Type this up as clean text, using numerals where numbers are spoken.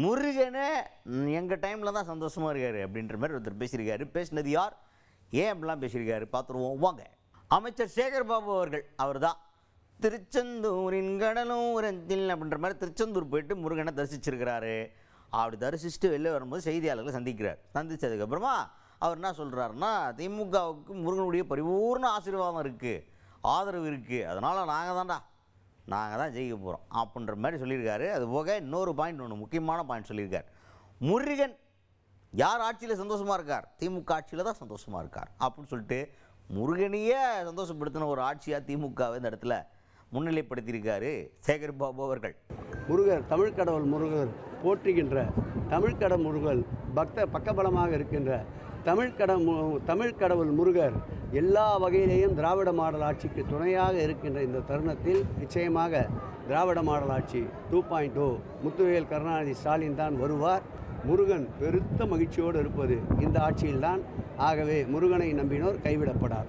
முருகனை எங்கள் டைமில் தான் சந்தோஷமாக இருக்கார் அப்படின்ற மாதிரி ஒருத்தர் பேசியிருக்காரு. பேசினது யார், ஏன் அப்படிலாம் பேசியிருக்காரு பார்த்துருவோம் வாங்க. அமைச்சர் சேகர் பாபு அவர்கள். அவர் தான் திருச்செந்தூரின் கடலோரத்தில் அப்படின்ற மாதிரி திருச்செந்தூர் போயிட்டு முருகனை தரிசிச்சிருக்கிறாரு. அப்படி தரிசிச்சுட்டு வெளில வரும்போது செய்தியாளர்களை சந்திக்கிறார். சந்தித்ததுக்கப்புறமா அவர் என்ன சொல்கிறாருன்னா, திமுகவுக்கு முருகனுடைய பரிபூர்ண ஆசீர்வாதம் இருக்குது, ஆதரவு இருக்குது, அதனால் நாங்கள் தான் ஜெயிக்க போகிறோம் அப்படின்ற மாதிரி சொல்லியிருக்காரு. அது போக இன்னொரு பாயிண்ட், ஒன்று முக்கியமான பாயிண்ட் சொல்லியிருக்கார். முருகன் யார் ஆட்சியில் சந்தோஷமாக இருக்கார், திமுக ஆட்சியில் தான் சந்தோஷமாக இருக்கார் அப்படின்னு சொல்லிட்டு முருகனையே சந்தோஷப்படுத்தின ஒரு ஆட்சியாக திமுகவை இந்த இடத்துல முன்னிலைப்படுத்தியிருக்காரு சேகர் பாபு அவர்கள். முருகர், தமிழ் கடவுள் முருகர் போற்றுகின்ற தமிழ்கட முருகல் பக்கபலமாக இருக்கின்ற தமிழ் கடவுள் முருகர் எல்லா வகையிலேயும் திராவிட மாடல் ஆட்சிக்கு துணையாக இருக்கின்ற இந்த தருணத்தில் நிச்சயமாக திராவிட மாடல் ஆட்சி 2.0 முத்துவேல் கருணாநிதி ஸ்டாலின் தான் வருவார். முருகன் பெருத்த மகிழ்ச்சியோடு இருப்பது இந்த ஆட்சியில்தான். ஆகவே முருகனை நம்பினோர் கைவிடப்படார்.